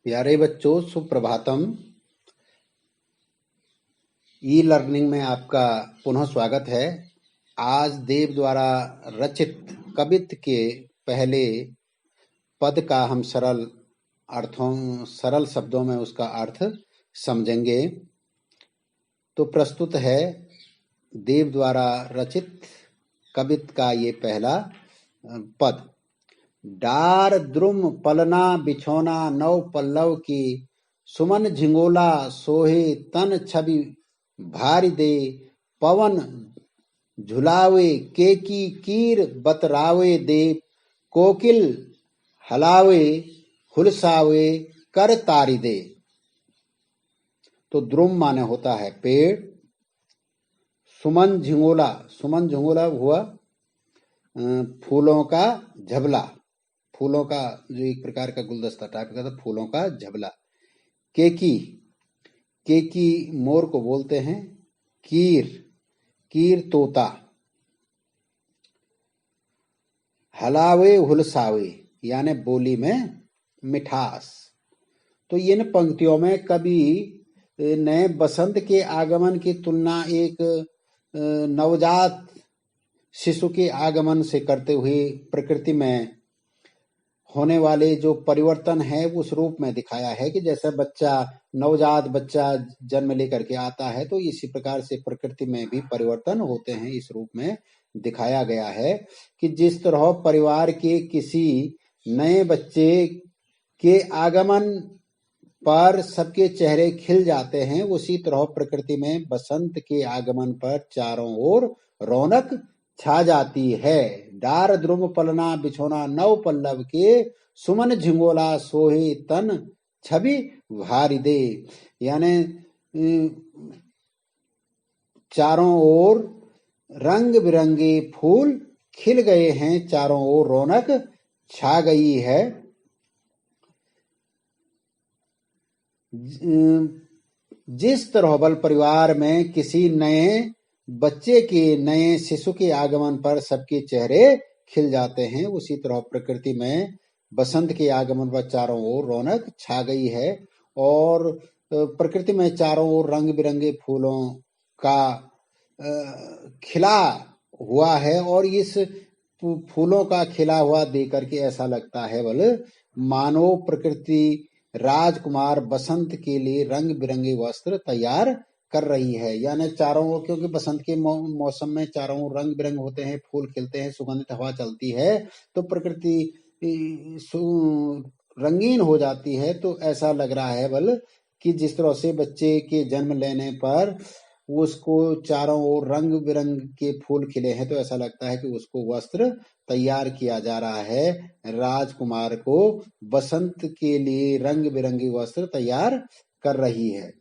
प्यारे बच्चों, Suprabhatam. E learning में आपका पुनः स्वागत है। आज देव द्वारा रचित कवित्त के पहले पद का हम सरल शब्दों में उसका अर्थ समझेंगे। तो प्रस्तुत है देव द्वारा रचित कवित्त का ये पहला पद। डार द्रुम पलना बिछौना नौ पल्लव की, सुमन झिंगोला सोहे तन छवि भारी दे। पवन झुलावे केकी कीर बतरावे दे, कोकिल हलावे हुलसावे कर तारी दे। तो द्रुम माने होता है पेड़। सुमन झिंगोला हुआ फूलों का झबला, फूलों का जो एक प्रकार का गुलदस्ता टाइप का था, फूलों का झबला। केकी मोर को बोलते हैं। कीर तोता। हलावे हुलसावे यानी बोली में मिठास। तो इन पंक्तियों में कवि ने बसंत के आगमन की तुलना एक नवजात शिशु के आगमन से करते हुए प्रकृति में होने वाले जो परिवर्तन है उस रूप में दिखाया है कि जैसा नवजात बच्चा जन्म लेकर के आता है तो इसी प्रकार से प्रकृति में भी परिवर्तन होते हैं। इस रूप में दिखाया गया है कि जिस तरह परिवार के किसी नए बच्चे के आगमन पर सबके चेहरे खिल जाते हैं, उसी तरह प्रकृति में बसंत के आगमन पर चारों ओर रौनक छा जाती है। डार द्रुम पलना बिछोना नौ पल्लव के, सुमन झिंगोला सोहे तन छवि भारी दे। यानी चारों ओर रंग बिरंगे फूल खिल गए हैं, चारों ओर रौनक छा गई है। जिस तरह बल परिवार में किसी नए बच्चे के, नए शिशु के आगमन पर सबके चेहरे खिल जाते हैं, उसी तरह प्रकृति में बसंत के आगमन पर चारों ओर रौनक छा गई है। और प्रकृति में चारों ओर रंग बिरंगे फूलों का खिला हुआ है। और इस फूलों का खिला हुआ देख करके ऐसा लगता है बल मानो प्रकृति राजकुमार बसंत के लिए रंग बिरंगे वस्त्र तैयार कर रही है। यानी चारों ओर, क्योंकि बसंत के मौसम में चारों ओर रंग बिरंग होते हैं, फूल खिलते हैं, सुगंधित हवा चलती है, तो प्रकृति रंगीन हो जाती है। तो ऐसा लग रहा है बल कि जिस तरह से बच्चे के जन्म लेने पर उसको चारों ओर रंग बिरंग के फूल खिले हैं, तो ऐसा लगता है कि उसको वस्त्र तैयार किया जा रहा है। राजकुमार को बसंत के लिए रंग बिरंगी वस्त्र तैयार कर रही है।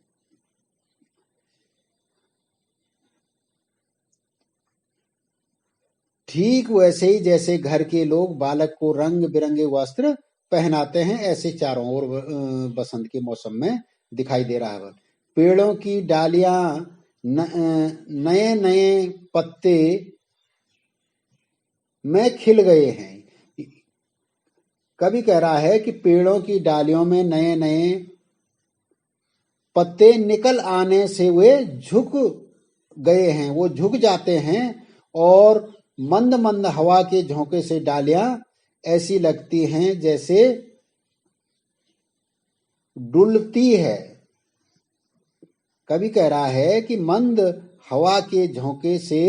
ठीक वैसे ही जैसे घर के लोग बालक को रंग बिरंगे वस्त्र पहनाते हैं, ऐसे चारों ओर बसंत के मौसम में दिखाई दे रहा है। पेड़ों की डालियां नए नए पत्ते में खिल गए हैं। कवि कह रहा है कि पेड़ों की डालियों में नए नए पत्ते निकल आने से वे झुक गए हैं, वो झुक जाते हैं। और मंद मंद हवा के झोंके से डालियां ऐसी लगती हैं जैसे डुलती है। कवि कह रहा है कि मंद हवा के झोंके से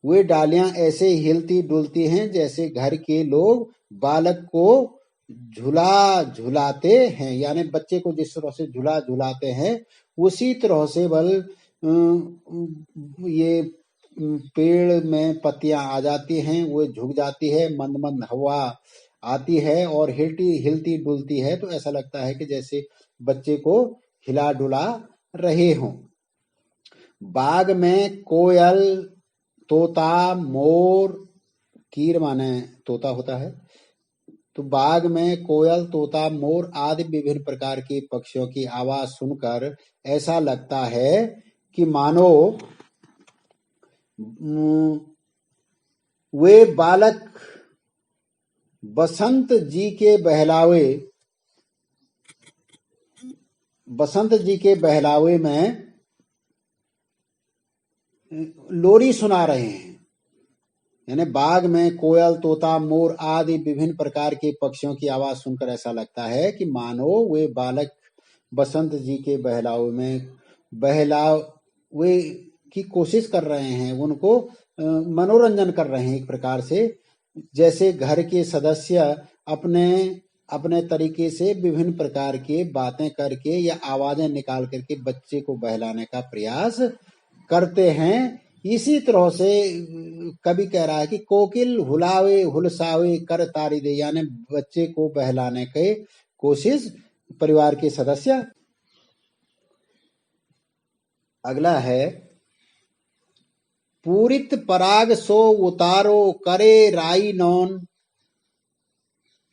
वे डालियां ऐसे हिलती डुलती हैं जैसे घर के लोग बालक को झुलाते हैं। यानी बच्चे को जिस तरह से झुलाते हैं, उसी तरह से बल ये पेड़ में पत्तियां आ जाती हैं, वो झुक जाती है, मंद मंद हवा आती है और हिलती डुलती है। तो ऐसा लगता है कि जैसे बच्चे को हिला डुला रहे हों। बाग में कोयल तोता मोर, कीर माने तोता होता है, तो बाग में कोयल तोता मोर आदि विभिन्न प्रकार के पक्षियों की आवाज सुनकर ऐसा लगता है कि मानो वे बालक बसंत जी के बहलावे बसंत जी के बहलावे में लोरी सुना रहे हैं, यानी बाग में कोयल, तोता, मोर आदि विभिन्न प्रकार के पक्षियों की आवाज सुनकर ऐसा लगता है कि मानो वे बालक बसंत जी के बहलावे की कोशिश कर रहे हैं, उनको मनोरंजन कर रहे हैं एक प्रकार से। जैसे घर के सदस्य अपने अपने तरीके से विभिन्न प्रकार के बातें करके या आवाजें निकाल करके बच्चे को बहलाने का प्रयास करते हैं। इसी तरह से कवि कह रहा है कि कोकिल हुलावे हुलसावे कर तारी दे, यानी बच्चे को बहलाने के कोशिश परिवार के सदस्य। अगला है पूरित पराग सो उतारो करे राई नौन,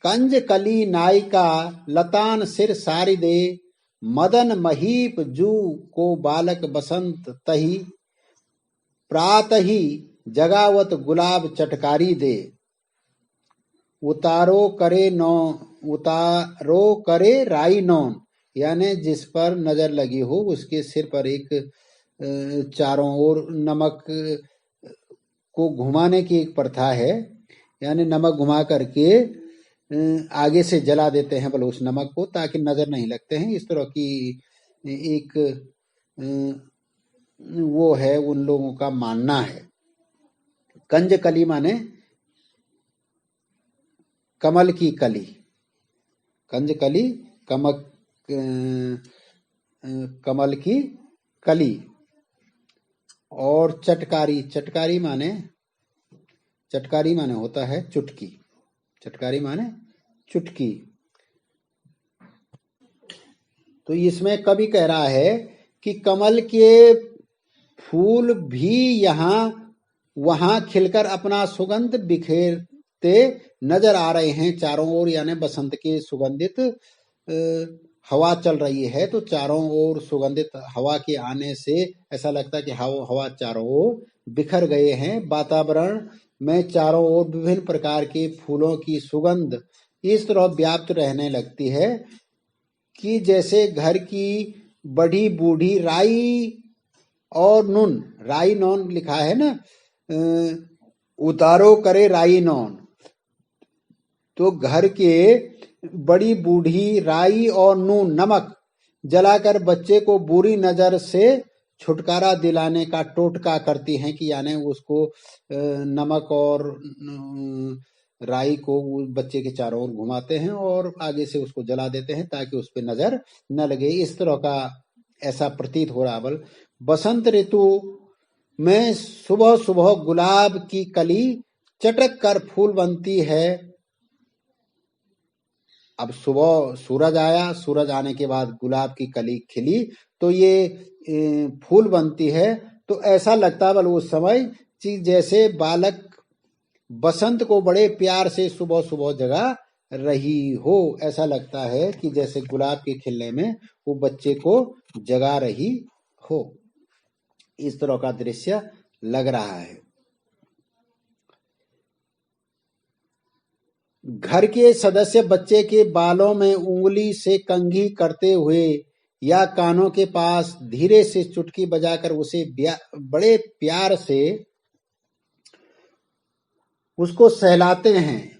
कंज कली नायिका लतान सिर सारी दे, मदन महीप जू को बालक बसंत तही, प्रातही जगावत गुलाब चटकारी दे। उतारो करे राई नौन, यानी जिस पर नजर लगी हो उसके सिर पर एक चारों ओर नमक को घुमाने की एक प्रथा है, यानी नमक घुमा करके आगे से जला देते हैं बोले उस नमक को, ताकि नजर नहीं लगते हैं। इस तरह की एक वो है, उन लोगों का मानना है। कंज कली माने कमल की कली, कंज कली कमल की कली। और चटकारी माने होता है चुटकी, चटकारी माने चुटकी। तो इसमें कवि कह रहा है कि कमल के फूल भी यहाँ वहां खिलकर अपना सुगंध बिखेरते नजर आ रहे हैं चारों ओर, यानी बसंत के सुगंधित हवा चल रही है, तो चारों ओर सुगंधित हवा के आने से ऐसा लगता है कि हवा चारों ओर बिखर गए हैं। वातावरण में चारों ओर विभिन्न प्रकार के फूलों की सुगंध इस तरह व्याप्त रहने लगती है कि जैसे घर की बड़ी बूढ़ी राई और नून, राई नौन लिखा है ना, उतारो करे राई नौन, तो घर के बड़ी बूढ़ी राई और नून नमक जलाकर बच्चे को बुरी नजर से छुटकारा दिलाने का टोटका करती हैं, कि यानी उसको नमक और राई को बच्चे के चारों ओर घुमाते हैं और आगे से उसको जला देते हैं ताकि उस पर नजर न लगे। इस तरह का ऐसा प्रतीत हो रहा। बल बसंत ऋतु में सुबह सुबह गुलाब की कली चटक कर फूल बनती है। अब सुबह सूरज आया, सूरज आने के बाद गुलाब की कली खिली तो ये फूल बनती है। तो ऐसा लगता है बल उस समय जैसे बालक बसंत को बड़े प्यार से सुबह सुबह जगा रही हो, ऐसा लगता है कि जैसे गुलाब के खिलने में वो बच्चे को जगा रही हो। इस तरह का दृश्य लग रहा है। घर के सदस्य बच्चे के बालों में उंगली से कंघी करते हुए या कानों के पास धीरे से चुटकी बजाकर उसे बड़े प्यार से उसको सहलाते हैं,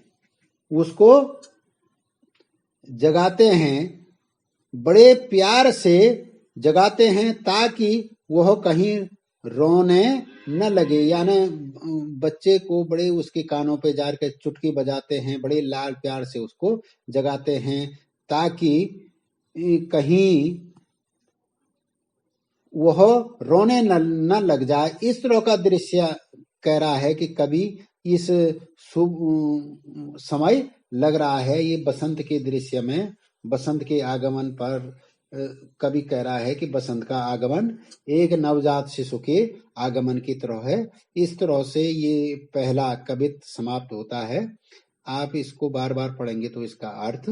उसको जगाते हैं, बड़े प्यार से जगाते हैं ताकि वह कहीं रोने न लगे। यानी बच्चे को बड़े उसके कानों पे जाकर चुटकी बजाते हैं, बड़े लाल प्यार से उसको जगाते हैं ताकि कहीं वह रोने न लग जाए। इस तरह का दृश्य कह रहा है कि कभी इस शुभ समय लग रहा है। ये बसंत के दृश्य में बसंत के आगमन पर कवि कह रहा है कि बसंत का आगमन एक नवजात शिशु के आगमन की तरह है। इस तरह से ये पहला कवित्त समाप्त होता है। आप इसको बार बार पढ़ेंगे तो इसका अर्थ